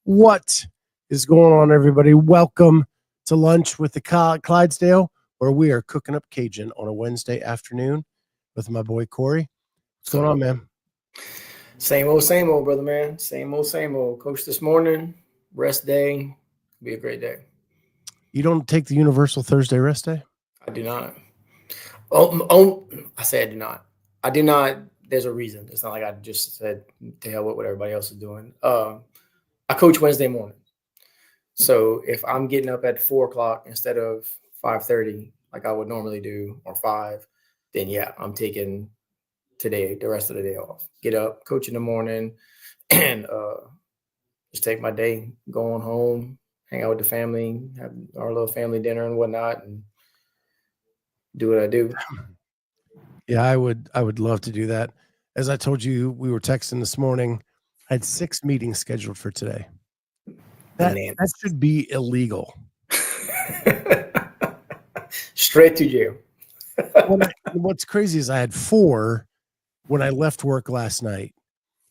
What is going on, everybody? Welcome to lunch with the Clydesdale, where we are cooking up Cajun on a Wednesday afternoon with my boy Cory. What's going on, man? Same old, brother, man. Same old. Coach this morning, rest day. Be a great day. You don't take the universal Thursday rest day? I do not. I say I do not. I do not. There's a reason. It's not like I just said to hell with what everybody else is doing. I coach Wednesday morning. So if I'm getting up at 4 o'clock instead of 5:30, like I would normally do, or 5, then yeah, I'm taking today, the rest of the day off. Get up, coach in the morning, and just take my day, going home, hang out with the family, have our little family dinner and whatnot, and do what I do. Yeah, I would love to do that. As I told you, we were texting this morning. I had 6 meetings scheduled for today. That should be illegal. Straight to jail. What's crazy is I had 4 when I left work last night.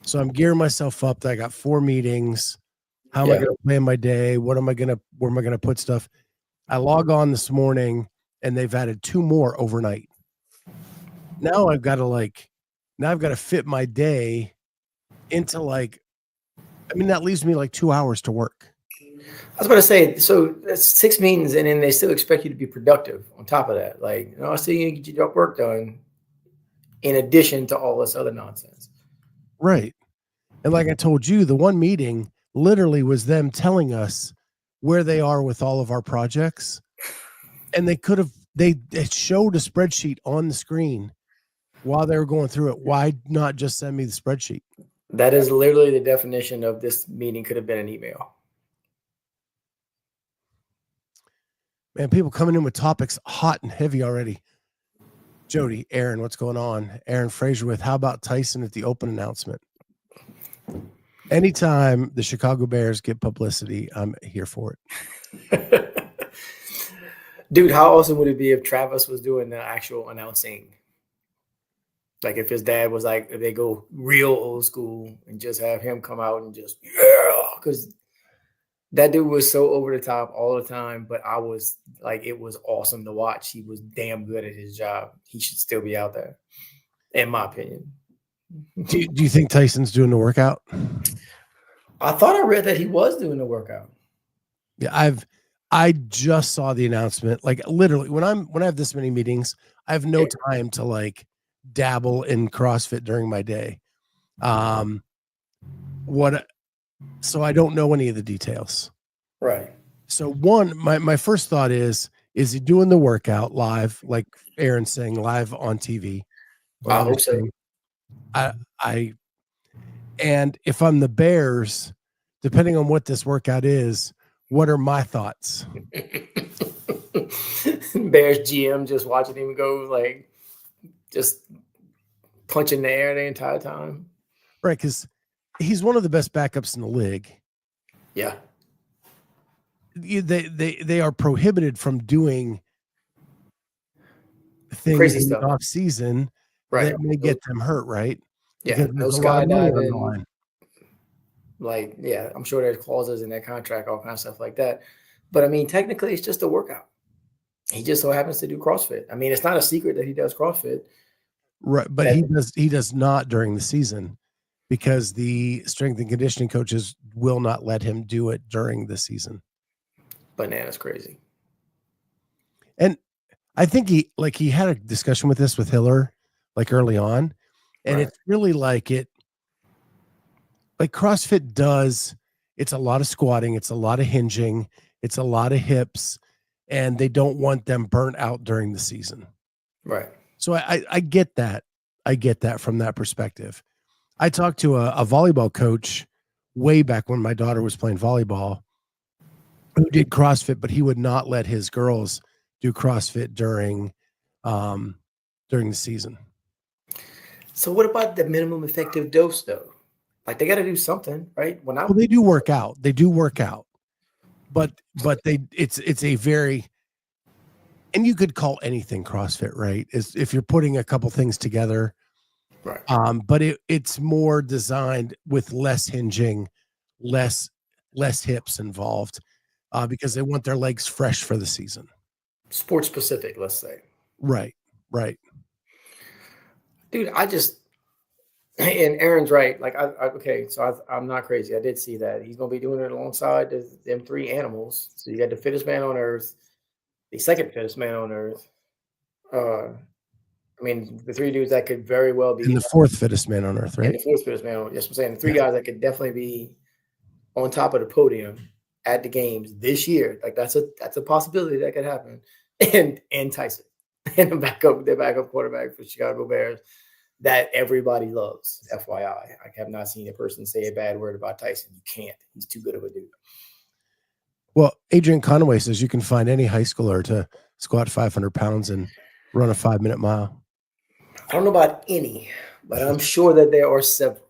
So I'm gearing myself up. I got 4 meetings. How am I going to plan my day? Where am I going to put stuff? I log on this morning and they've added 2 more overnight. Now I've got to fit my day into that leaves me like 2 hours to work. I was about to say, so that's 6 meetings, and then they still expect you to be productive on top of that. I see you get your work done in addition to all this other nonsense. Right. And like I told you, the one meeting literally was them telling us where they are with all of our projects. And they showed a spreadsheet on the screen while they were going through it. Why not just send me the spreadsheet? That is literally the definition of this meeting could have been an email. Man, people coming in with topics hot and heavy already. Jody, Aaron, what's going on? Aaron Fraser with, how about Tyson at the open announcement? Anytime the Chicago Bears get publicity, I'm here for it. Dude, how awesome would it be if Travis was doing the actual announcing? Like if his dad was like, if they go real old school and just have him come out and just, yeah, because that dude was so over the top all the time, but I was like, it was awesome to watch. He was damn good at his job. He should still be out there, in my opinion. Do you think Tyson's doing the workout? I thought I read that he was doing the workout. Yeah, I just saw the announcement. Like literally, when I have this many meetings, I have no time to dabble in CrossFit during my day. So I don't know any of the details. Right. So my first thought is he doing the workout live, like Aaron's saying, live on TV? I hope so. And if I'm the Bears, depending on what this workout is, what are my thoughts? Bears GM just watching him go, just punching the air the entire time. Right, because he's one of the best backups in the league. Yeah. They are prohibited from doing things crazy in stuff the off season that may get them hurt, right? Yeah, no skydiving. I'm sure there's clauses in that contract, all kinds of stuff like that. But I mean, technically, it's just a workout. He just so happens to do CrossFit. I mean, it's not a secret that he does CrossFit. Right, but he does not during the season because the strength and conditioning coaches will not let him do it during the season. Bananas crazy. And I think he had a discussion with Hiller early on, and it's really CrossFit does. It's a lot of squatting, it's a lot of hinging, it's a lot of hips, and they don't want them burnt out during the season. Right. So I get that. I get that from that perspective. I talked to a volleyball coach way back when my daughter was playing volleyball who did CrossFit, but he would not let his girls do CrossFit during the season. So what about the minimum effective dose though? They got to do something, right? They do work out. They do work out, but it's a very, and you could call anything CrossFit, right? Is if you're putting a couple things together, right? But it's more designed with less hinging, less less hips involved because they want their legs fresh for the season. Sports specific, let's say. Right. Dude, and Aaron's right. Like, I'm not crazy. I did see that. He's going to be doing it alongside them 3 animals. So you got the fittest man on earth, the second fittest man on earth. I mean, the 3 dudes that could very well be. And the 4th fittest man on earth, right? And the 4th fittest man on earth. Yes, I'm saying the 3 guys that could definitely be on top of the podium at the games this year. Like, that's a possibility that could happen. And Tyson, and the backup quarterback for Chicago Bears, that everybody loves. FYI, I have not seen a person say a bad word about Tyson. You can't. He's too good of a dude. Well, Adrian Conaway says you can find any high schooler to squat 500 pounds and run a 5-minute mile. I don't know about any, but I'm sure that there are several.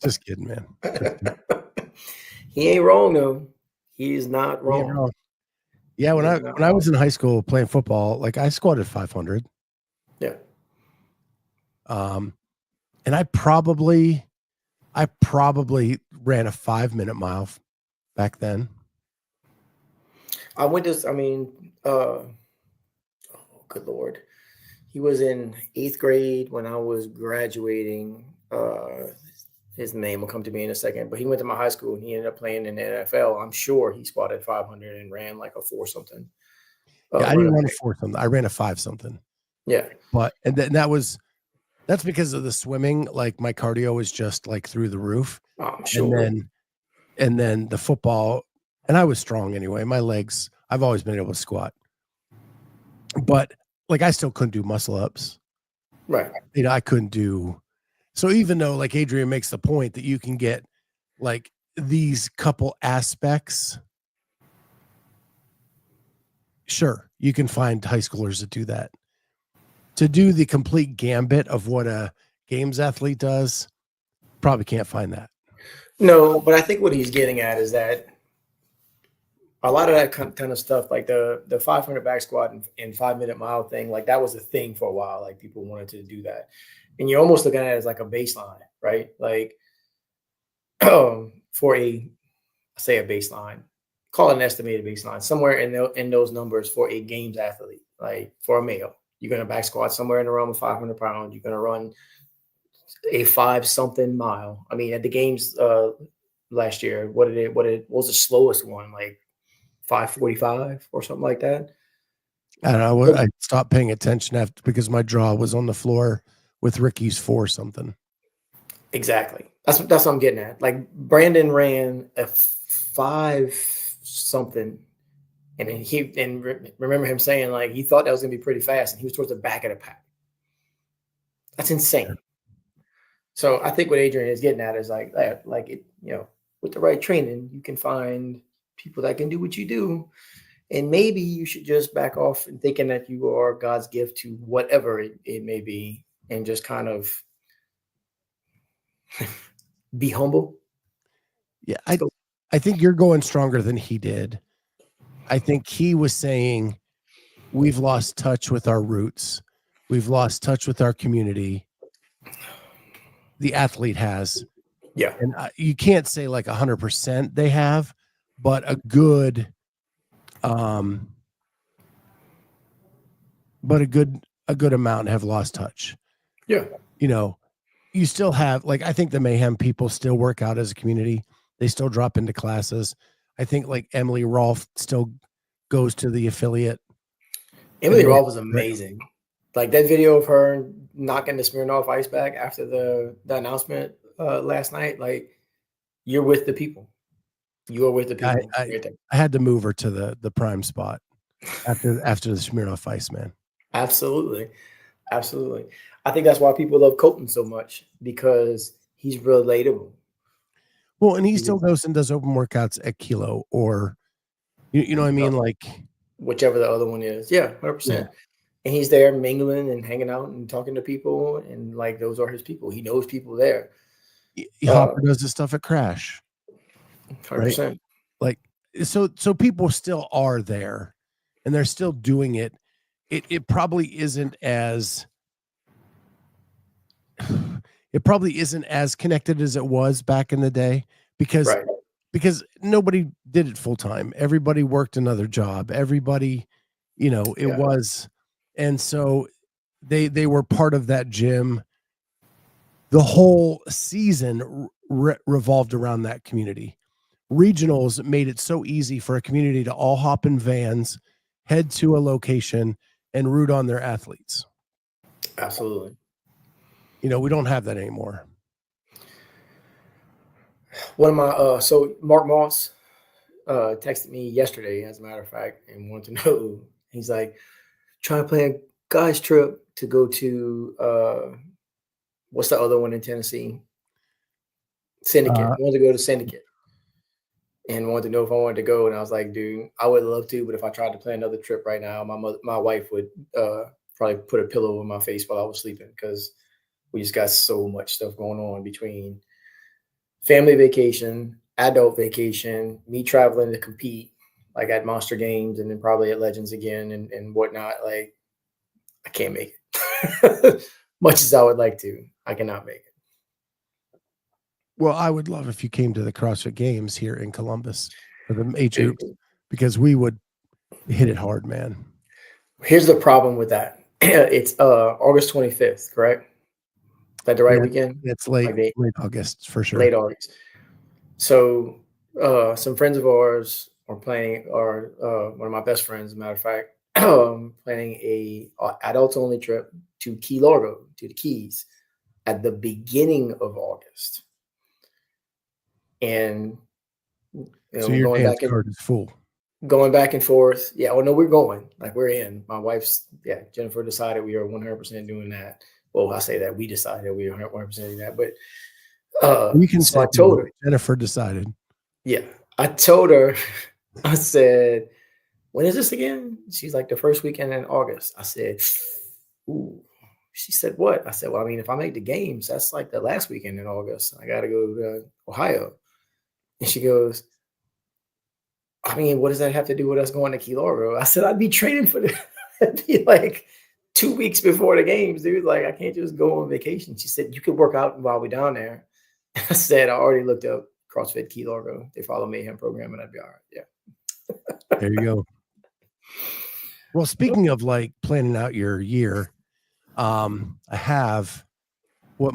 Just kidding, man. He ain't wrong though. He's not wrong. Yeah, when I was in high school playing football, like I squatted 500. Yeah. And I probably ran a 5-minute mile back then. Good Lord. He was in 8th grade when I was graduating. His name will come to me in a second, but he went to my high school and he ended up playing in the NFL. I'm sure he squatted 500 and ran like a 4 something. Yeah, I didn't run a 4 something. I ran a 5 something. Yeah. But that's because of the swimming. Like my cardio was just like through the roof. Oh, I'm sure. And then the football, and I was strong anyway. My legs, I've always been able to squat. But like I still couldn't do muscle ups. Right. I couldn't do. So even though like Adrian makes the point that you can get like these couple aspects, sure, you can find high schoolers that do that. To do the complete gambit of what a games athlete does, probably can't find that. No, but I think what he's getting at is that a lot of that kind of stuff, like the 500 back squat and 5-minute mile thing, like that was a thing for a while. Like people wanted to do that. And you're almost looking at it as like a baseline, right? Like for a baseline, call it an estimated baseline, somewhere in those numbers for a games athlete, like for a male. You're going to back squat somewhere in the realm of 500 pounds. You're going to run a 5-something mile. I mean, at the games last year, what was the slowest one? Like 5:45 or something like that. I don't know. I stopped paying attention because my jaw was on the floor with Ricky's 4 something. Exactly. That's what I'm getting at. Like Brandon ran a 5 something. And remember him saying like he thought that was gonna be pretty fast, and he was towards the back of the pack. That's insane. So I think what Adrian is getting at is like it, with the right training, you can find people that can do what you do, and maybe you should just back off and thinking that you are God's gift to whatever it may be, and just kind of be humble. Yeah, I think you're going stronger than he did. I think he was saying we've lost touch with our roots. We've lost touch with our community. The athlete has. Yeah. And you can't say like 100% they have, but a good amount have lost touch. Yeah. You still have, like, I think the Mayhem people still work out as a community. They still drop into classes. I think like Emily Rolfe still goes to the affiliate. Emily Rolfe was amazing. Like that video of her knocking the Smirnoff Ice bag after the announcement last night. Like you're with the people. You are with the people. I had to move her to the prime spot after the Smirnoff Ice, man. Absolutely. I think that's why people love Colton so much, because he's relatable. Well, and he still goes and does open workouts at Kilo, or you know what I mean, like whichever the other one is. Yeah, 100%. Yeah. And he's there mingling and hanging out and talking to people, and like those are his people. He knows people there. Hopper does his stuff at Crash. 100%. Right? Like so people still are there, and they're still doing it. It probably isn't as connected as it was back in the day, because nobody did it full time. Everybody worked another job. Everybody, it was, and so they were part of that gym. The whole season revolved around that community. Regionals made it so easy for a community to all hop in vans, head to a location, and root on their athletes. Absolutely. We don't have that anymore. One of my so Mark Moss texted me yesterday, as a matter of fact, and wanted to know. He's like, trying to plan a guy's trip to go to what's the other one in Tennessee? Syndicate. I wanted to go to Syndicate. And wanted to know if I wanted to go. And I was like, dude, I would love to, but if I tried to plan another trip right now, my wife would probably put a pillow over my face while I was sleeping, because we just got so much stuff going on between family vacation, adult vacation, me traveling to compete, like at Monster Games and then probably at Legends again and whatnot. Like, I can't make it. Much as I would like to, I cannot make it. Well, I would love if you came to the CrossFit Games here in Columbus for the age groups, because we would hit it hard, man. Here's the problem with that. It's August 25th, correct? Is that the right weekend? It's late August for sure. Late August. So some friends of ours are planning, or one of my best friends, as a matter of fact, planning a adults only trip to Key Largo, to the Keys, at the beginning of August. And so your dance card is full. Going back and forth. Yeah, well, no, we're going. Like, we're in. My wife's, Jennifer decided we are 100% doing that. Well, I say that we decided we are 100% doing that, but you can say, I told her. Jennifer decided. Yeah, I told her. I said, when is this again? She's like, the first weekend in August. I said, ooh. She said, what? I said, well, I mean, if I make the games, that's like the last weekend in August. I got to go to Ohio. And she goes, I mean, what does that have to do with us going to Key Largo? I said, I'd be training for this. It'd be like 2 weeks before the games, dude. Like, I can't just go on vacation. She said, you could work out while we're down there. I said, I already looked up CrossFit Key Largo. They follow Mayhem program, and I'd be all right. Yeah. There you go. Well, speaking of like planning out your year, I have what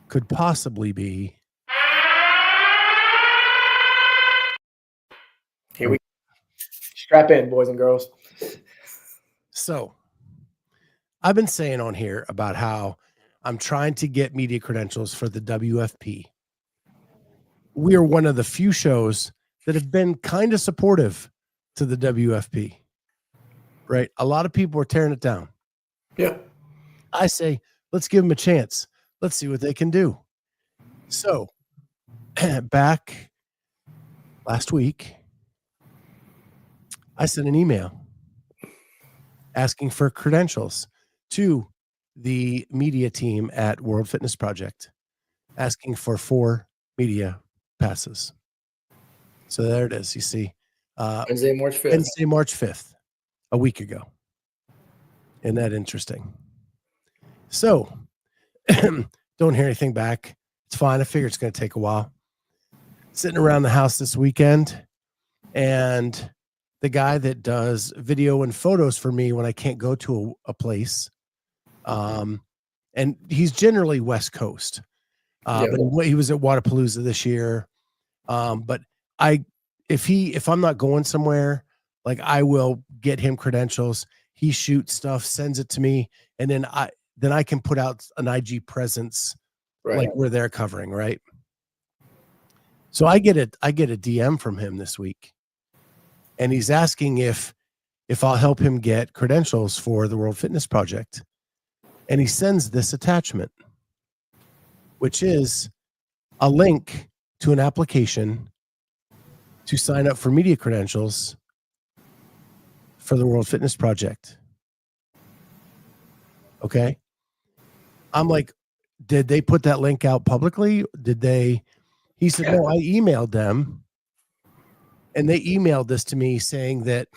could possibly be. Here we go. Strap in, boys and girls. So I've been saying on here about how I'm trying to get media credentials for the WFP. We are one of the few shows that have been kind of supportive to the WFP, right? A lot of people are tearing it down. Yeah. I say, let's give them a chance. Let's see what they can do. So back last week, I sent an email asking for credentials to the media team at World Fitness Project, asking for 4 media passes. So there it is. You see, Wednesday, March 5th. Wednesday, March 5th, a week ago. Isn't that interesting? So don't hear anything back. It's fine. I figure it's going to take a while. Sitting around the house this weekend, and the guy that does video and photos for me when I can't go to a place, and he's generally West Coast, but he was at Wadapalooza this year. But if I'm not going somewhere, like, I will get him credentials. He shoots stuff, sends it to me, and then I can put out an IG presence, like where they're covering, right? So I get a DM from him this week, and he's asking if I'll help him get credentials for the World Fitness Project. And he sends this attachment, which is a link to an application to sign up for media credentials for the World Fitness Project. Okay. I'm like, did they put that link out publicly? He said, no, I emailed them, and they emailed this to me saying that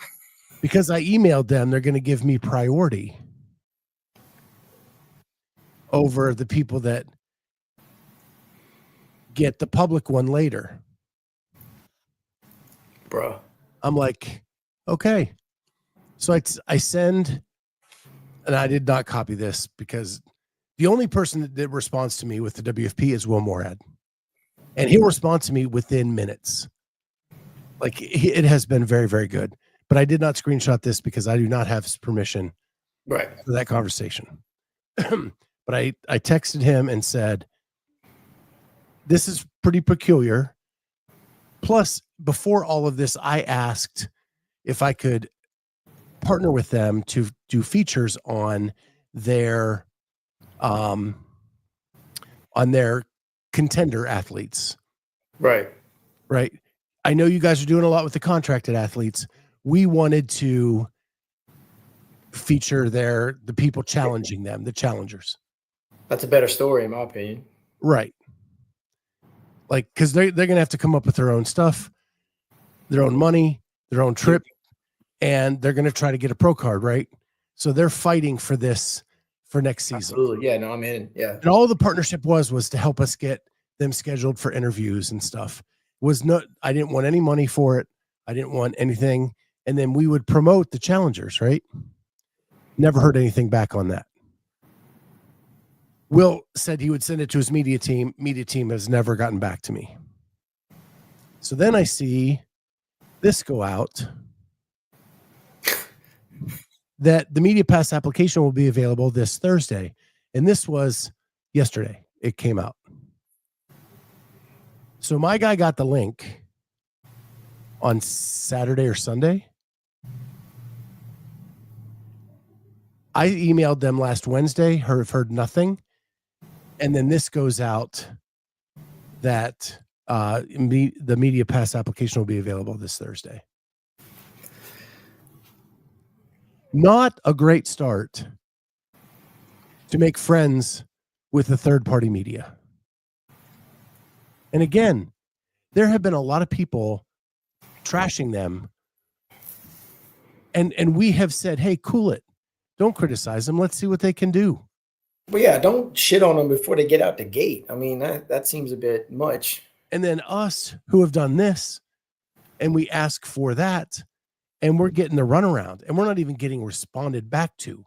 because I emailed them, they're going to give me priority over the people that get the public one later. Bro. I'm like, okay. So I send, and I did not copy this because the only person that responds to me with the WFP is Will Moorhead. And he'll respond to me within minutes. Like it has been very, very good. But I did not screenshot this because I do not have his permission for that conversation. But I texted him and said, this is pretty peculiar. Plus, before all of this, I asked if I could partner with them to do features on their contender athletes. Right. I know you guys are doing a lot with the contracted athletes. We wanted to feature the people challenging them, the challengers. That's a better story, in my opinion. Right. Like, because they're going to have to come up with their own stuff, their own money, their own trip, and they're going to try to get a pro card, right? So they're fighting for this for next season. Absolutely. Yeah, no, I'm in. Yeah. And all the partnership was to help us get them scheduled for interviews and stuff. I didn't want any money for it. I didn't want anything. And then we would promote the challengers, right? Never heard anything back on that. Will said he would send it to his media team. Media team has never gotten back to me. So then I see this go out that the Media Pass application will be available this Thursday. And this was yesterday. It came out. So my guy got the link on Saturday or Sunday. I emailed them last Wednesday, heard nothing. And then this goes out that the Media Pass application will be available this Thursday. Not a great start to make friends with the third-party media. And again, there have been a lot of people trashing them. And we have said, hey, cool it. Don't criticize them. Let's see what they can do. Well, yeah, don't shit on them before they get out the gate. I mean, that seems a bit much. And then us who have done this, and we ask for that, and we're getting the runaround, and we're not even getting responded back to.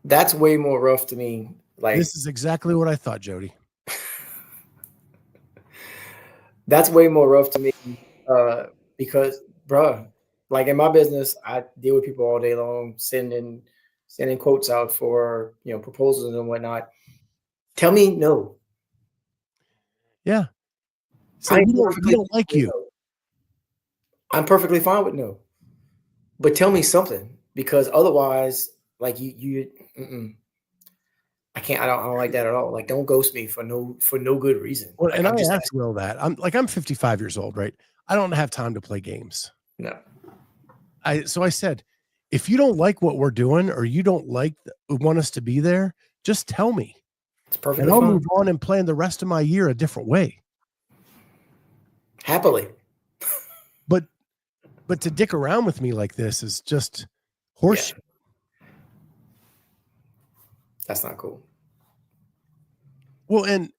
That's way more rough to me. Like, this is exactly what I thought, Jody. That's way more rough to me because, bruh, like in my business, I deal with people all day long, sending quotes out for, proposals and whatnot. Tell me no. Yeah. So we don't like you. I'm perfectly fine with no. But tell me something, because otherwise, like you I can't. I don't like that at all. Like, don't ghost me for no good reason. Well, like, and I asked Will that. I'm 55 years old, right? I don't have time to play games. No. So I said, if you don't like what we're doing, or you don't want us to be there, just tell me. It's perfectly and I'll fine. move on and plan the rest of my year a different way. Happily. But to dick around with me like this is just horseshit. Yeah. That's not cool. Well, and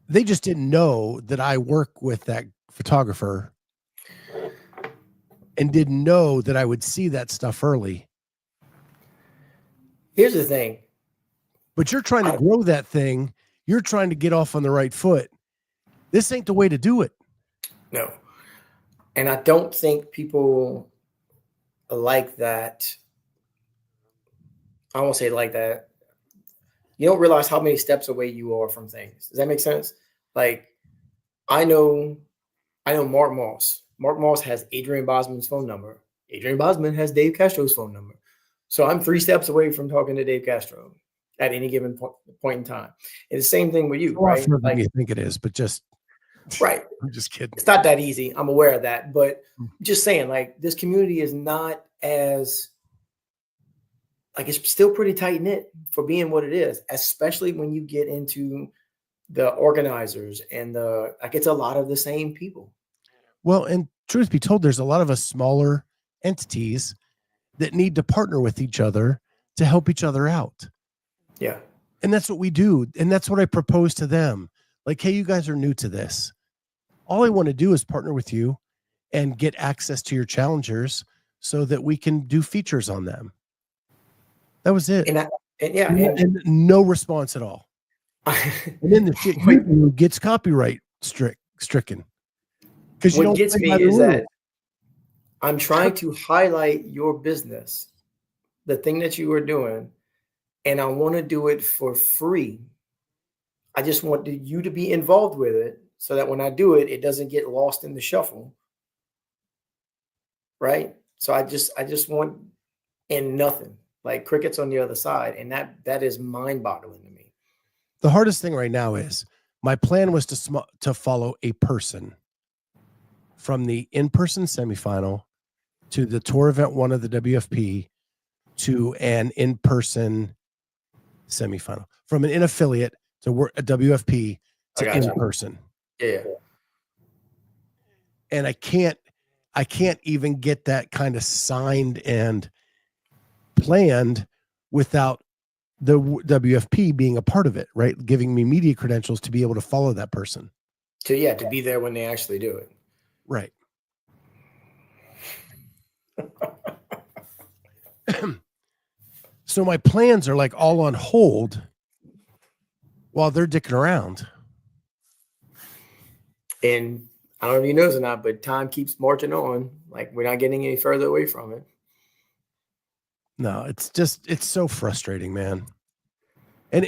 they just didn't know that I work with that photographer and didn't know that I would see that stuff early. Here's the thing. But you're trying to grow that thing. You're trying to get off on the right foot. This ain't the way to do it. No. And I don't think people like that. I won't say like that. You don't realize how many steps away you are from things. Does that make sense? Like, I know Mark Moss. Mark Moss has Adrian Bosman's phone number. Adrian Bosman has Dave Castro's phone number. So I'm 3 steps away from talking to Dave Castro at any given point in time. And the same thing with you, right? Like, you think it is, but just right. I'm just kidding. It's not that easy. I'm aware of that, but just saying, like, this community is not as, like, it's still pretty tight knit for being what it is, especially when you get into the organizers and it's a lot of the same people. Well, and truth be told, there's a lot of us smaller entities that need to partner with each other to help each other out. Yeah. And that's what we do. And that's what I propose to them. Like, hey, you guys are new to this. All I want to do is partner with you and get access to your challengers so that we can do features on them. That was it. And no response at all. And then the shit gets copyright stricken. Because what gets me is that I'm trying to highlight your business, the thing that you are doing, and I want to do it for free. I just want you to be involved with it so that when I do it, it doesn't get lost in the shuffle. Right? So I just want nothing, like crickets on the other side. And that is mind-boggling to me. The hardest thing right now is my plan was to follow a person from the in-person semifinal to the tour event 1 of the WFP to an in-person semifinal, from an in-affiliate to a WFP to in-person. Yeah. And I can't even get that kind of signed and planned without the WFP being a part of it, right? Giving me media credentials to be able to follow that person. To be there when they actually do it. Right. So my plans are like all on hold while they're dicking around. And I don't know if you know this or not, but time keeps marching on. Like, we're not getting any further away from it. No, it's so frustrating, man. And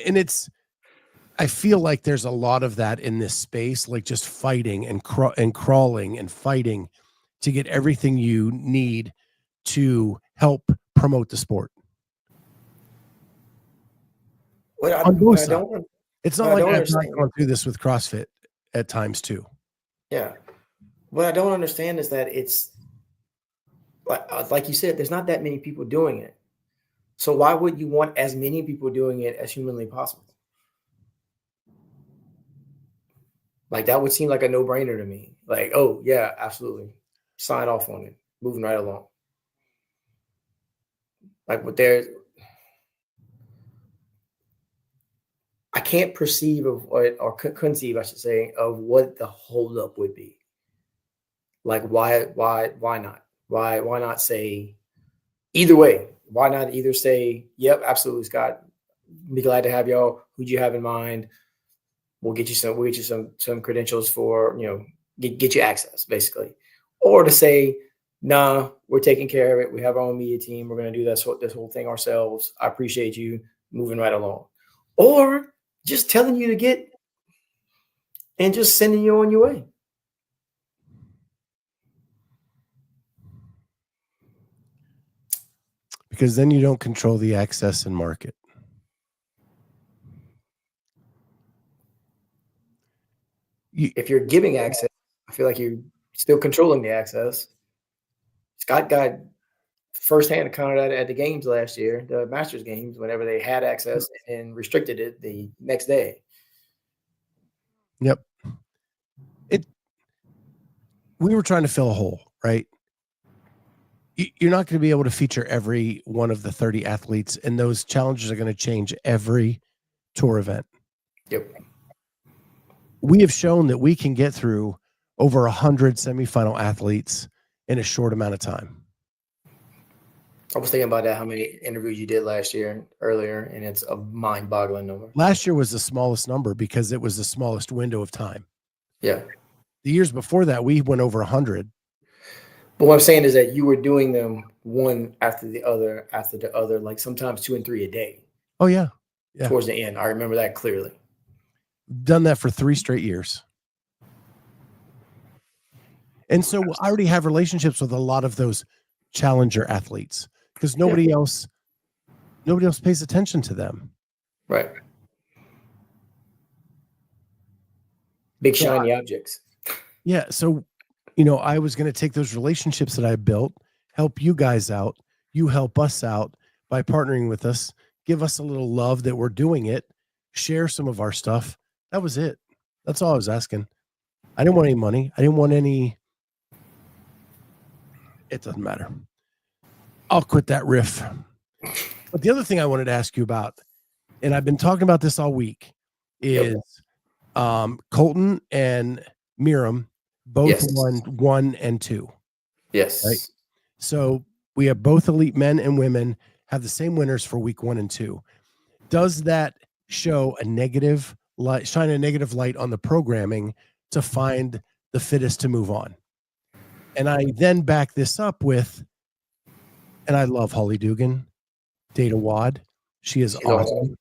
I feel like there's a lot of that in this space, like just fighting and crawling and fighting to get everything you need to help promote the sport. On both sides. It's not like I've not gone through this with CrossFit at times too. Yeah. What I don't understand is that it's like you said, there's not that many people doing it. So why would you want as many people doing it as humanly possible? Like, that would seem like a no-brainer to me. Like, oh yeah, absolutely. Sign off on it. Moving right along. Like, I can't perceive of what, or conceive, I should say, of what the holdup would be. Like, why not? Why not say either way? Why not either say, yep, absolutely, Scott, be glad to have y'all. Who'd you have in mind? We'll get you some credentials for, get you access, basically. Or to say, nah, we're taking care of it. We have our own media team. We're going to do this whole thing ourselves. I appreciate you, moving right along. Or just telling you to get and just sending you on your way. Because then you don't control the access and market. If you're giving access, I feel like you're still controlling the access. Scott got firsthand account of that at the games last year, the Masters games, whenever they had access and restricted it the next day. Yep. We were trying to fill a hole, right? You're not going to be able to feature every one of the 30 athletes, and those challenges are going to change every tour event. Yep. We have shown that we can get through over 100 semifinal athletes in a short amount of time. I was thinking about that, how many interviews you did last year earlier, and it's a mind-boggling number. Last year was the smallest number because it was the smallest window of time. Yeah. The years before that, we went over 100. But what I'm saying is that you were doing them one after the other, like sometimes 2 and 3 a day. Oh, yeah. Towards the end. I remember that clearly. Done that for 3 straight years. And so I already have relationships with a lot of those challenger athletes because nobody else pays attention to them. Right. Big shiny objects. Yeah. So, I was going to take those relationships that I built, help you guys out. You help us out by partnering with us, give us a little love that we're doing it, share some of our stuff. That was it. That's all I was asking. I didn't want any money. I didn't want any. It doesn't matter. I'll quit that riff. But the other thing I wanted to ask you about and I've been talking about this all week, is Colton and Miriam both won 1 and 2. Yes. Right. So we have both elite men and women have the same winners for week 1 and 2. Does that show a negative light, shine a negative light on the programming to find the fittest to move on? And I then back this up with, and I love Holly Dugan, Data Wad. She's awesome.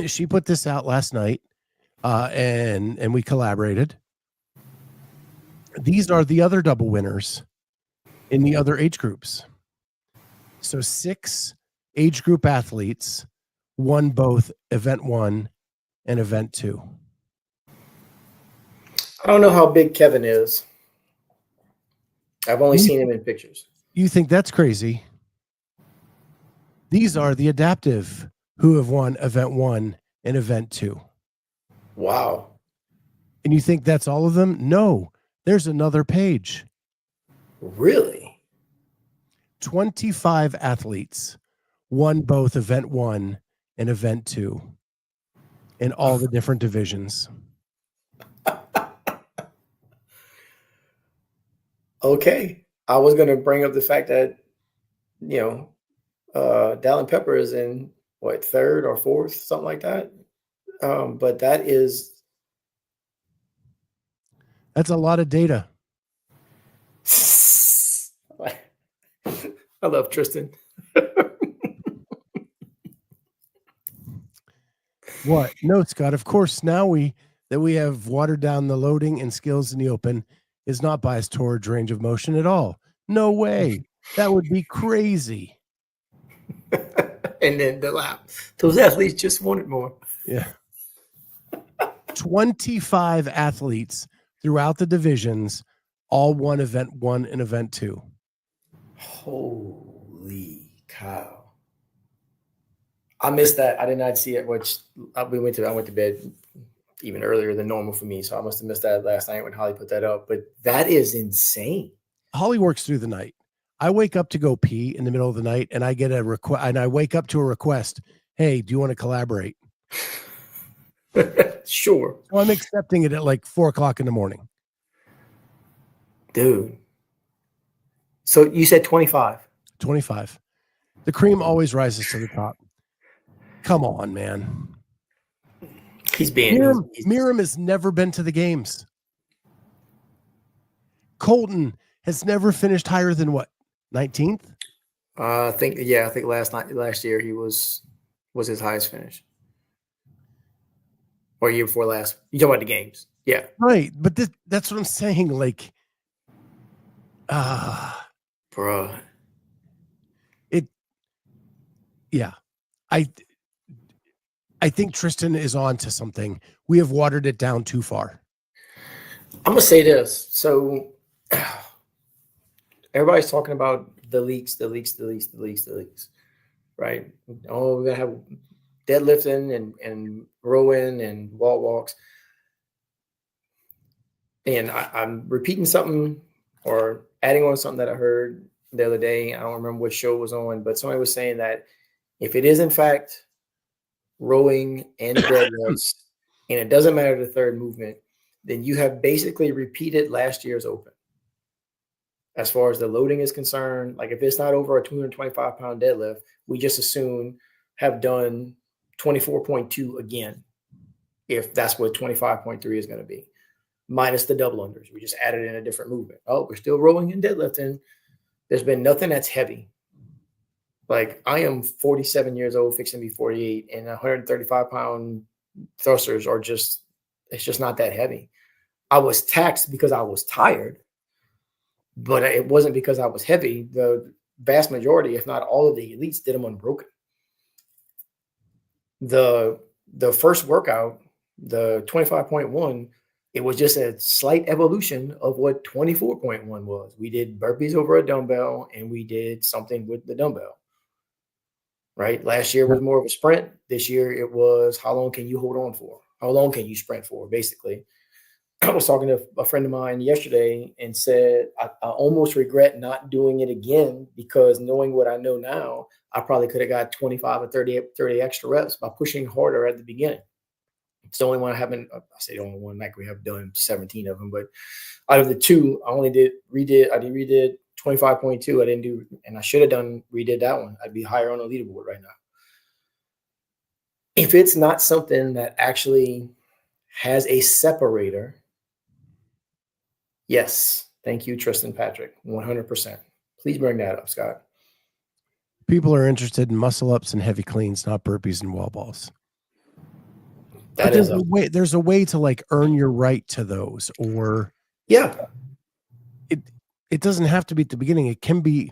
She put this out last night, and we collaborated. These are the other double winners in the other age groups. So 6 age group athletes won both event 1 and event 2. I don't know how big Kevin is. I've only seen him in pictures. You think that's crazy? These are the adaptive who have won event 1 and event 2. Wow. And you think that's all of them? No, there's another page. Really? 25 athletes won both event 1 and event 2 in all the different divisions. Okay. I was going to bring up the fact that, Dallin Pepper is in what, 3rd or 4th, something like that. But that's a lot of data. I love Tristan. What? No, Scott, of course, now we have watered down the loading and skills in the open is not biased towards range of motion at all. No way. That would be crazy. And then the lap. Those athletes just wanted more. Yeah. 25 athletes throughout the divisions all won event 1 and event 2. Holy cow. I missed that. I did not see it, which I went to bed even earlier than normal for me. So I must have missed that last night when Holly put that up. But that is insane. Holly works through the night. I wake up to go pee in the middle of the night and I get a request, and I wake up to a request. Hey, do you want to collaborate? Sure. So I'm accepting it at like 4:00 in the morning. Dude. So you said 25. 25. The cream always rises to the top. Come on, man. He's being Miriam has never been to the games. Colton has never finished higher than what? 19th? I think last year he was his highest finish. Or year before last. You talking about the games. Yeah. Right. But that's what I'm saying. Like, bruh. Yeah. I think Tristan is on to something. We have watered it down too far. I'm going to say this. So everybody's talking about the leaks, right? Oh, we're going to have deadlifting and rowing and wall walks. And I'm repeating something or adding on something that I heard the other day. I don't remember what show it was on, but somebody was saying that if it is in fact rowing and deadlifts, and it doesn't matter the third movement, then you have basically repeated last year's open. As far as the loading is concerned, like if it's not over a 225-pound deadlift, we just assume have done 24.2 again, if that's what 25.3 is going to be, minus the double unders. We just added in a different movement. Oh, we're still rowing and deadlifting. There's been nothing that's heavy. Like I am 47 years old, fixing to be 48, and 135-pound thrusters are it's just not that heavy. I was taxed because I was tired, but it wasn't because I was heavy. The vast majority, if not all of the elites, did them unbroken. The first workout, the 25.1, it was just a slight evolution of what 24.1 was. We did burpees over a dumbbell and we did something with the dumbbell. Right? Last year was more of a sprint. This year it was how long can you hold on for? How long can you sprint for, basically? I was talking to a friend of mine yesterday and said, I almost regret not doing it again, because knowing what I know now, I probably could have got 25 or 30 extra reps by pushing harder at the beginning. It's the only one I haven't, I say the only one, like we have done 17 of them, but out of the two, I redid 25.2. I didn't do, and I should have redid that one. I'd be higher on the leaderboard right now. If it's not something that actually has a separator, yes. Thank you, Tristan Patrick. 100%. Please bring that up, Scott. People are interested in muscle ups and heavy cleans, not burpees and wall balls. That but is there's a way to like earn your right to those, or it doesn't have to be at the beginning. It can be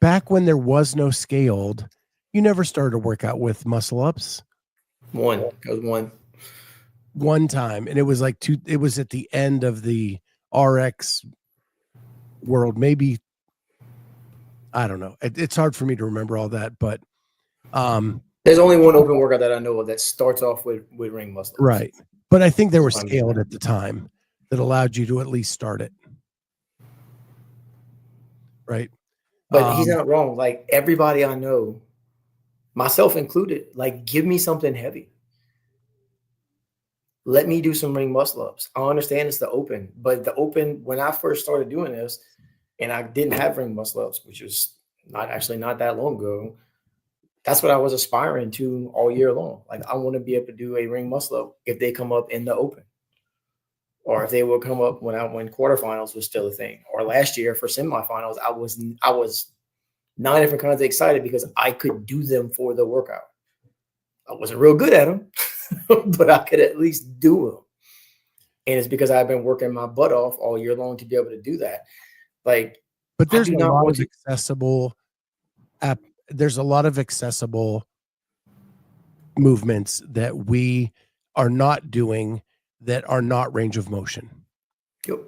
back when there was no scaled. You never started a workout with muscle ups. One time, and it was like it was at the end of the RX world, maybe. I don't know. It's hard for me to remember all that, but there's only one open workout that I know of that starts off with ring muscle ups. Right. But I think they were scaled at the time that allowed you to at least start it. Right. But he's not wrong. Like everybody I know, myself included, like give me something heavy. Let me do some ring muscle ups. I understand it's the open, but the open, when I first started doing this and I didn't have ring muscle ups, which was not that long ago, that's what I was aspiring to all year long. Like I want to be able to do a ring muscle up if they come up in the open, or if they will come up when quarterfinals was still a thing, or last year for semifinals, I was 9 different kinds of excited because I could do them for the workout. I wasn't real good at them, but I could at least do them. And it's because I've been working my butt off all year long to be able to do that. Like, but there's a lot of accessible there's a lot of accessible movements that we are not doing that are not range of motion. Yep.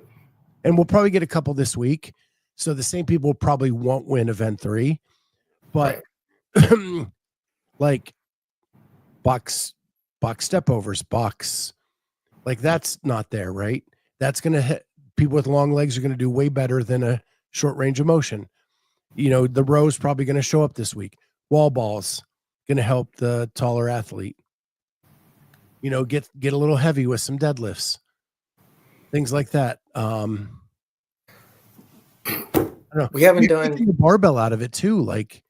And we'll probably get a couple this week. So the same people probably won't win event 3, but right. Like box step overs, like that's not there, right? That's going to hit people with long legs are going to do way better than a short range of motion. You know, the row's probably going to show up this week. Wall balls going to help the taller athlete. You know, get a little heavy with some deadlifts, things like that. I don't know. We haven't done the barbell out of it too. Like,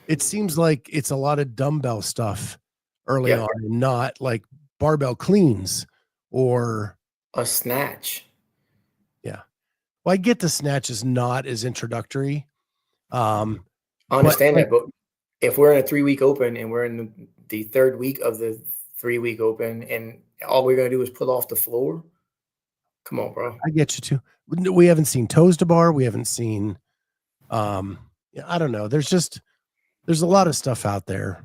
it seems like it's a lot of dumbbell stuff early on, and not like barbell cleans or a snatch. Yeah. Well, I get the snatch is not as introductory. I understand that, but if we're in a 3-week open and we're in the 3rd week of the 3-week open and all we're going to do is pull off the floor, come on, bro. I get you too. We haven't seen toes to bar. We haven't seen, I don't know. There's a lot of stuff out there,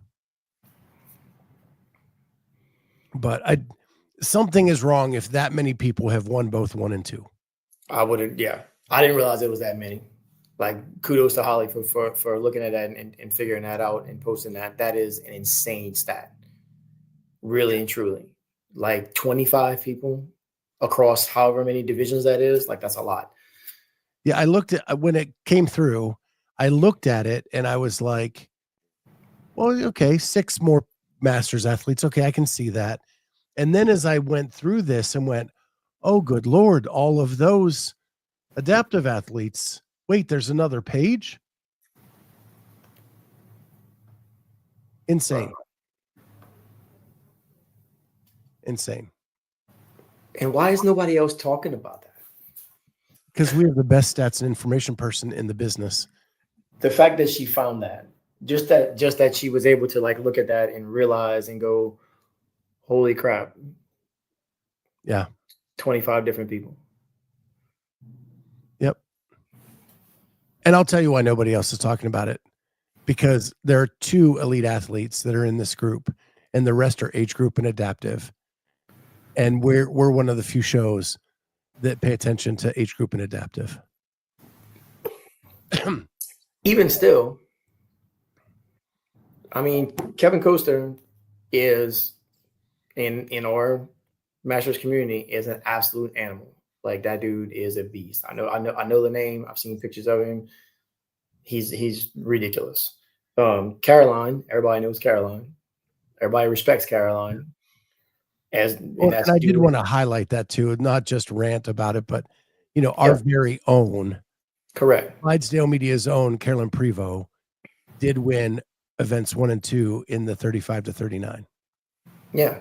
but something is wrong if that many people have won both 1 and 2. I wouldn't. Yeah. I didn't realize it was that many. Like, kudos to Holly for looking at that and figuring that out and posting that. That is an insane stat. Really and truly. Like 25 people across however many divisions that is. Like, that's a lot. Yeah. I looked at when it came through, I looked at it and I was like, well, okay, 6 more masters athletes. Okay. I can see that. And then as I went through this and went, oh, good Lord, all of those adaptive athletes. Wait, there's another page? Insane. Insane. And why is nobody else talking about that? Because we have the best stats and information person in the business. The fact that she found that, just that she was able to like look at that and realize and go, holy crap. Yeah. 25 different people. Yep. And I'll tell you why nobody else is talking about it. Because there are 2 elite athletes that are in this group, and the rest are age group and adaptive. And we're one of the few shows that pay attention to age group and adaptive. Even still, I mean, Kevin Coaster is in our Masters community is an absolute animal. Like that dude is a beast. I know the name. I've seen pictures of him. He's ridiculous. Caroline, everybody knows Caroline. Everybody respects Caroline. And I did want to highlight that too, not just rant about it, but our very own, correct, Clydesdale Media's own Carolyn Prevost did win events 1 and 2 in the 35 to 39. Yeah,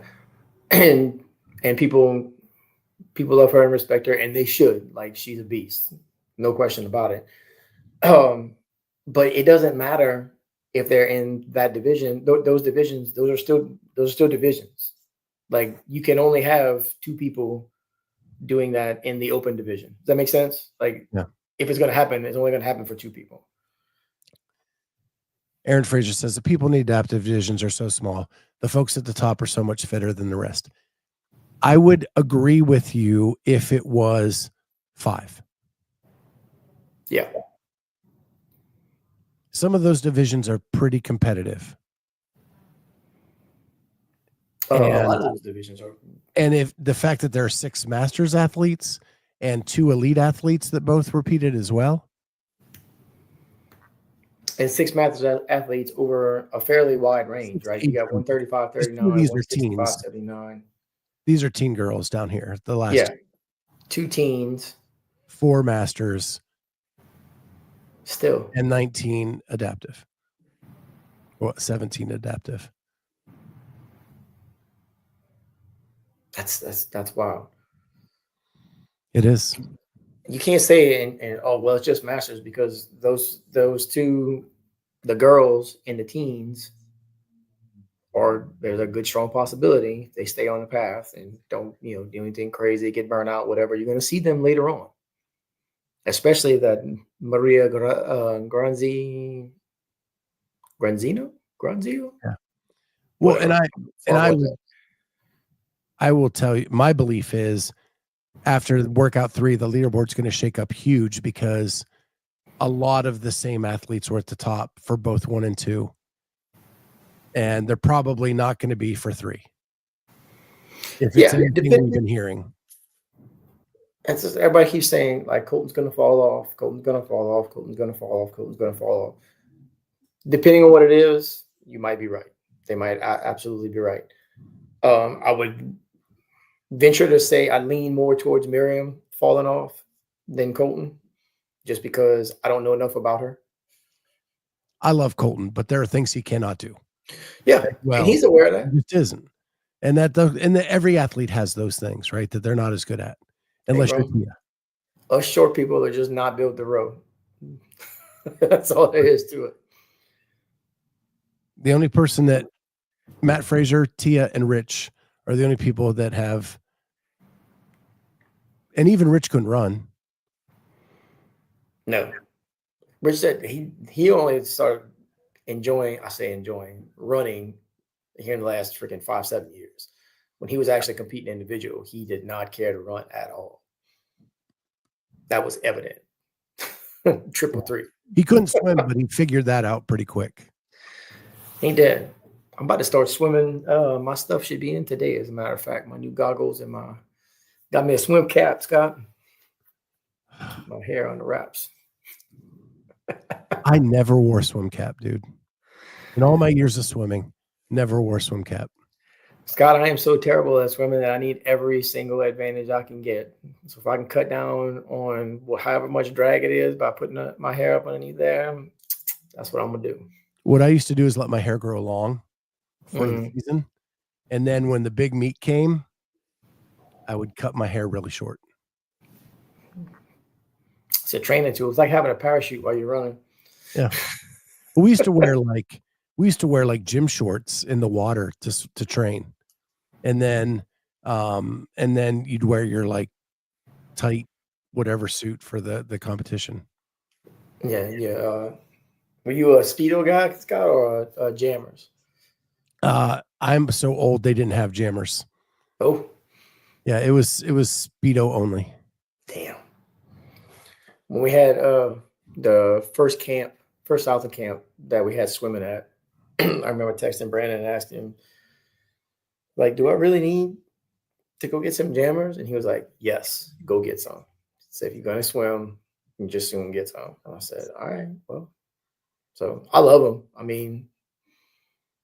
and people love her and respect her, and they should. Like she's a beast, no question about it. But it doesn't matter if they're in that division. Those divisions, those are still divisions. Like you can only have 2 people doing that in the open division. Does that make sense? Like, if it's going to happen, it's only going to happen for 2 people. Aaron Fraser says the people in the adaptive divisions are so small. The folks at the top are so much fitter than the rest. I would agree with you if it was 5. Yeah. Some of those divisions are pretty competitive. A lot of those divisions are. And if the fact that there are 6 Masters athletes and 2 elite athletes that both repeated as well. And 6 Masters athletes over a fairly wide range, right? You got 135, 39, these 165, are teens. 79. These are teen girls down here. The last 2 teens. 4 Masters. Still. And 19 adaptive. Well, 17 adaptive. That's wild. It is. You can't say and oh well, it's just Masters, because those 2, the girls and the teens, or there's a good strong possibility they stay on the path and don't do anything crazy, get burnt out, whatever. You're going to see them later on, especially that Maria Granzino. Yeah. Well, and I will tell you, my belief is after workout 3, the leaderboard's going to shake up huge because a lot of the same athletes were at the top for both 1 and 2. And they're probably not going to be for 3. If it's anything we've been hearing. And so everybody keeps saying, like, Colton's going to fall off. Colton's going to fall off. Colton's going to fall off. Colton's going to fall off. Depending on what it is, you might be right. They might absolutely be right. I would venture to say I lean more towards Miriam falling off than Colton, just because I don't know enough about her. I love Colton, but there are things he cannot do. Yeah, well, and he's aware of that. He just isn't. And every athlete has those things, right? That they're not as good at, unless you're Tia. Us short people are just not built to row. That's all there is to it. The only person that Matt Fraser, Tia, and Rich are the only people that have, and even Rich couldn't run. No. Rich said he only started enjoying running here in the last freaking 5-7 years. When he was actually competing individual, he did not care to run at all. That was evident. 333. He couldn't swim, but he figured that out pretty quick. He did. I'm about to start swimming. My stuff should be in today, as a matter of fact. My new goggles and got me a swim cap, Scott. Keep my hair on the wraps. I never wore a swim cap, dude. In all my years of swimming, never wore a swim cap. Scott, I am so terrible at swimming that I need every single advantage I can get. So if I can cut down on however much drag it is by putting my hair up underneath there, that's what I'm going to do. What I used to do is let my hair grow long for the season. And then when the big meet came, I would cut my hair really short. It's a training tool. It's like having a parachute while you're running. Yeah. We used to wear like gym shorts in the water to train. And then you'd wear your like tight whatever suit for the competition. Yeah. Were you a Speedo guy, Scott, or jammers? I'm so old they didn't have jammers. Oh. Yeah, it was Speedo only. Damn. When we had the first Southern camp that we had swimming at, I remember texting Brandon and asking him, like, do I really need to go get some jammers? And he was like, yes, go get some. He said, if you're going to swim, you just soon get some. And I said, all right, well. So I love them. I mean,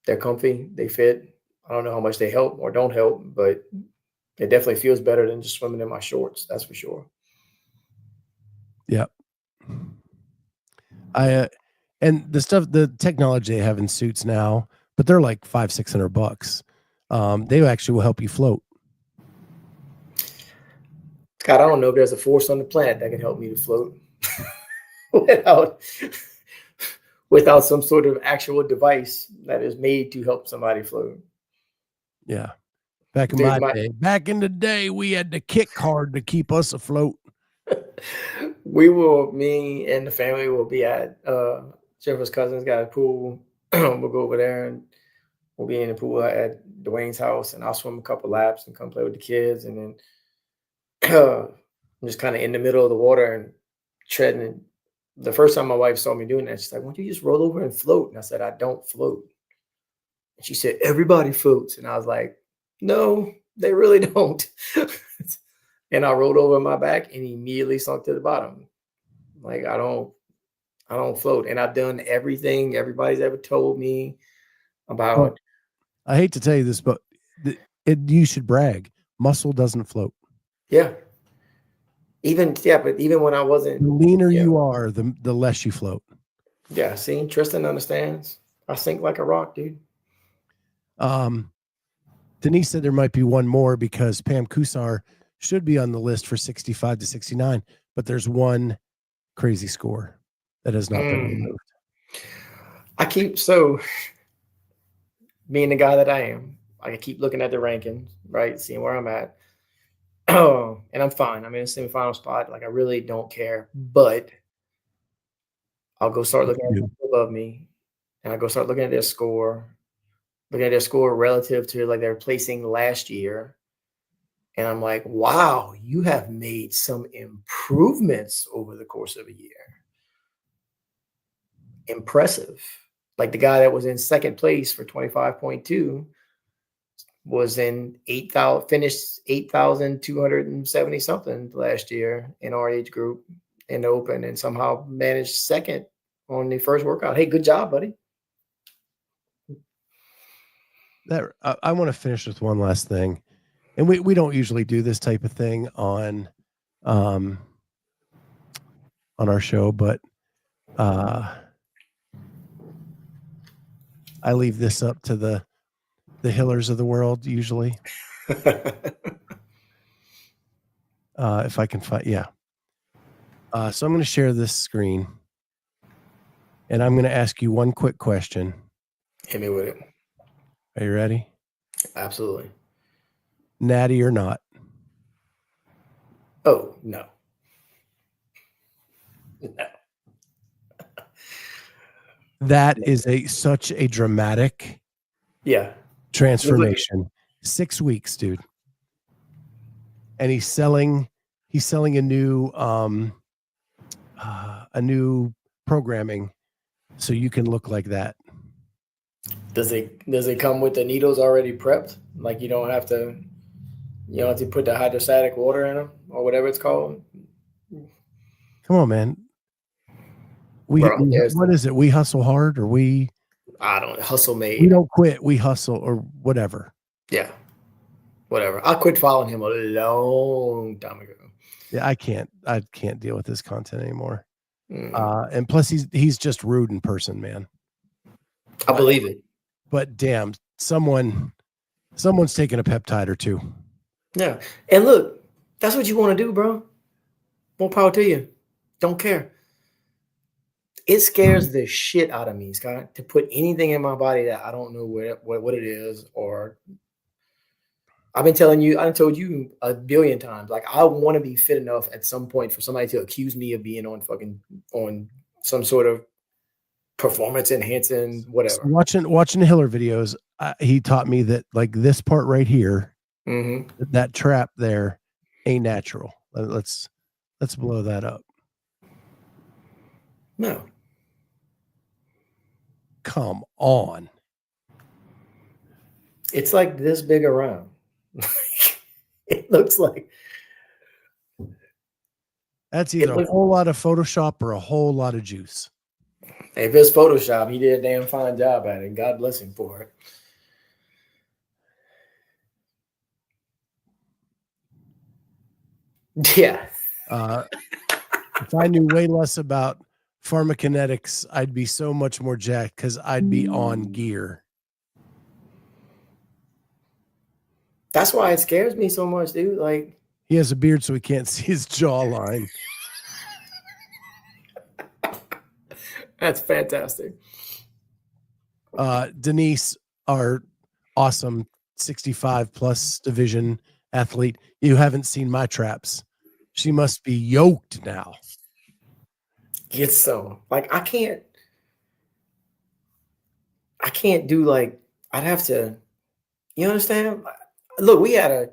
they're comfy, they fit. I don't know how much they help or don't help, but it definitely feels better than just swimming in my shorts. That's for sure. Yeah. And the technology they have in suits now, but they're like $500-600. They actually will help you float. God, I don't know if there's a force on the planet that can help me to float without some sort of actual device that is made to help somebody float. Yeah. Back in the day, we had to kick hard to keep us afloat. Me and the family will be at Jennifer's cousin's got a pool. We'll go over there and we'll be in the pool at Dwayne's house, and I'll swim a couple laps and come play with the kids, and then I'm just kind of in the middle of the water and treading. The first time my wife saw me doing that, she's like, "Why don't you just roll over and float?" And I said, "I don't float." And she said, "Everybody floats," and I was like, "No, they really don't." And I rolled over my back and immediately sunk to the bottom. Like I don't float. And I've done everything everybody's ever told me about. Well, I hate to tell you this, but you should brag. Muscle doesn't float. Yeah. But even when I wasn't, the leaner you are, the less you float. Yeah, see, Tristan understands. I sink like a rock, dude. Denise said there might be one more because Pam Kusar should be on the list for 65 to 69, but there's one crazy score that has not been removed. Being the guy that I am, I keep looking at the rankings, right? Seeing where I'm at. And I'm fine. I'm in a semifinal spot. Like I really don't care, but I'll go start looking at people above me, and I go start looking at their score, relative to like their placing last year. And I'm like, wow, you have made some improvements over the course of a year. Impressive. Like the guy that was in second place for 25.2 was in 8,000, finished 8,270 something last year in our age group in the open, and somehow managed second on the first workout. Hey, good job, buddy. I want to finish with one last thing. And we don't usually do this type of thing on our show, but I leave this up to the Hillers of the world usually. If I can find, yeah. So I'm going to share this screen, and I'm going to ask you one quick question. Hit me with it. Are you ready? Absolutely. Natty or not? Oh, no. No. That is such a dramatic transformation. 6 weeks, dude. And he's selling a new programming so you can look like that. Does it come with the needles already prepped? Like you don't have to put the hydrostatic water in them or whatever it's called. Come on, man. What is it? We hustle hard, or I don't hustle made. We don't quit. We hustle, or whatever. Yeah, whatever. I quit following him a long time ago. Yeah, I can't deal with this content anymore. And plus, he's just rude in person, man. I believe it. But damn, someone's taking a peptide or two. Yeah, and look, that's what you want to do, bro. More power to you. Don't care. It scares the shit out of me, Scott, to put anything in my body that I don't know what it is. Or I've told you a billion times, like I want to be fit enough at some point for somebody to accuse me of being on some sort of performance enhancing whatever. So watching the Hiller videos, he taught me that like this part right here, that trap there ain't natural. Let's blow that up. No. Come on. It's like this big around. looks like. That's either a whole lot of Photoshop or a whole lot of juice. If it's Photoshop, he did a damn fine job at it. God bless him for it. Yeah. If I knew way less about pharmacokinetics, I'd be so much more jacked because I'd be on gear. That's why it scares me so much, dude. Like, he has a beard, so he can't see his jawline. That's fantastic. Denise, our awesome 65 plus division athlete, you haven't seen my traps. She must be yoked now. It's so like I can't do like I'd have to. You understand? Look, we had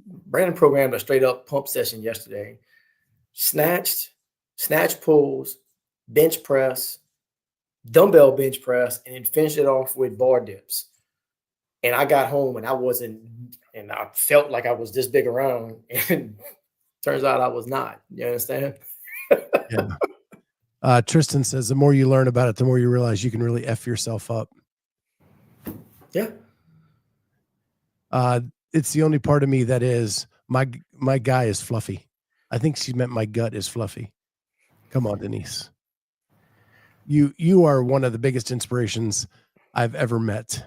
Brandon programmed a straight up pump session yesterday. Snatch pulls, bench press, dumbbell bench press, and then finished it off with bar dips. And I got home and I felt like I was this big around, and turns out I was not. You understand? Yeah. Tristan says the more you learn about it, the more you realize you can really F yourself up. Yeah. It's the only part of me that is my guy is fluffy. I think she meant my gut is fluffy. Come on, Denise. You are one of the biggest inspirations I've ever met.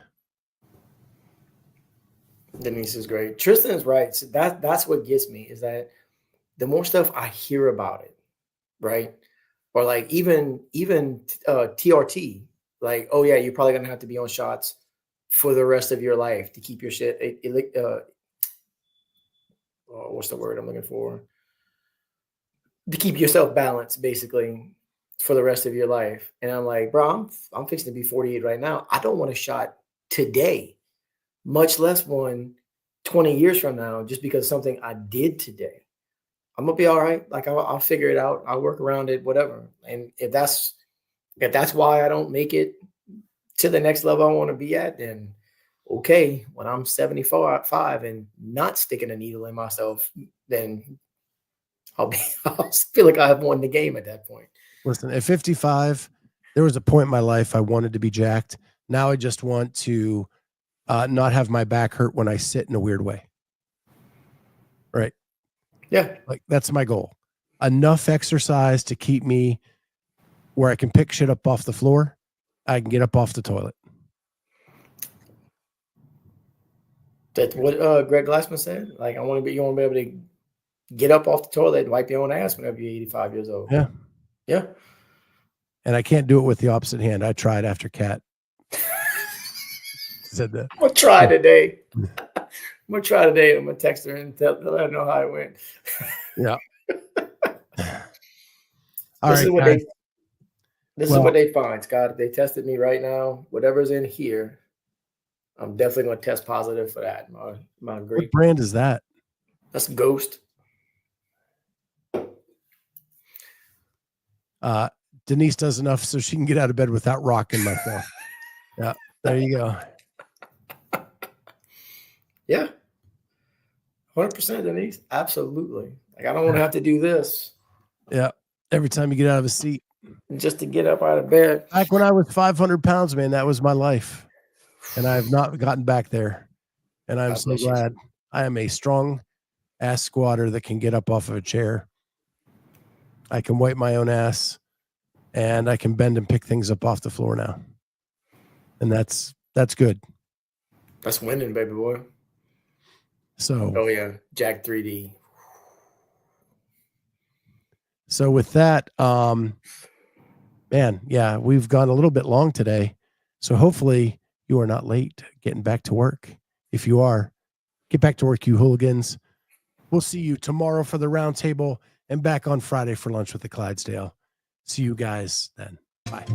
Denise is great. Tristan is right. So that's what gets me is that the more stuff I hear about it, right? Or like even TRT, like, oh yeah, you're probably gonna have to be on shots for the rest of your life to keep your shit. What's the word I'm looking for? To keep yourself balanced, basically, for the rest of your life. And I'm like, bro, I'm fixing to be 48 right now. I don't want a shot today, much less one 20 years from now, just because of something I did today. I'm gonna be all right. Like I'll figure it out. I'll work around it, whatever. And if that's why I don't make it to the next level I want to be at, then okay, when I'm 75 and not sticking a needle in myself, then I'll feel like I have won the game at that point. Listen, at 55, there was a point in my life I wanted to be jacked. Now I just want to not have my back hurt when I sit in a weird way. Right. Yeah. Like that's my goal. Enough exercise to keep me where I can pick shit up off the floor. I can get up off the toilet. That's what Greg Glassman said. Like, you want to be able to get up off the toilet and wipe your own ass whenever you're 85 years old. Yeah. Yeah. And I can't do it with the opposite hand. I tried after Kat said that. I'm going to try today. I'm going to text her and let her know how it went. Yeah. This is what they find, Scott. They tested me right now. Whatever's in here, I'm definitely going to test positive for that. My great. What brand is that? That's Ghost. Denise does enough so she can get out of bed without rocking myself. Yeah, there you go. Yeah. 100%, Denise. Absolutely. Like, I don't want to have to do this. Yeah. Every time you get out of a seat. Just to get up out of bed. Back when I was 500 pounds, man, that was my life. And I have not gotten back there. And I'm so glad. I am a strong ass squatter that can get up off of a chair. I can wipe my own ass. And I can bend and pick things up off the floor now. And that's good. That's winning, baby boy. So. Oh, yeah. Jack 3D. So with that, man, yeah, we've gone a little bit long today. So hopefully you are not late getting back to work. If you are, get back to work, you hooligans. We'll see you tomorrow for the roundtable and back on Friday for lunch with the Clydesdale. See you guys then. Bye.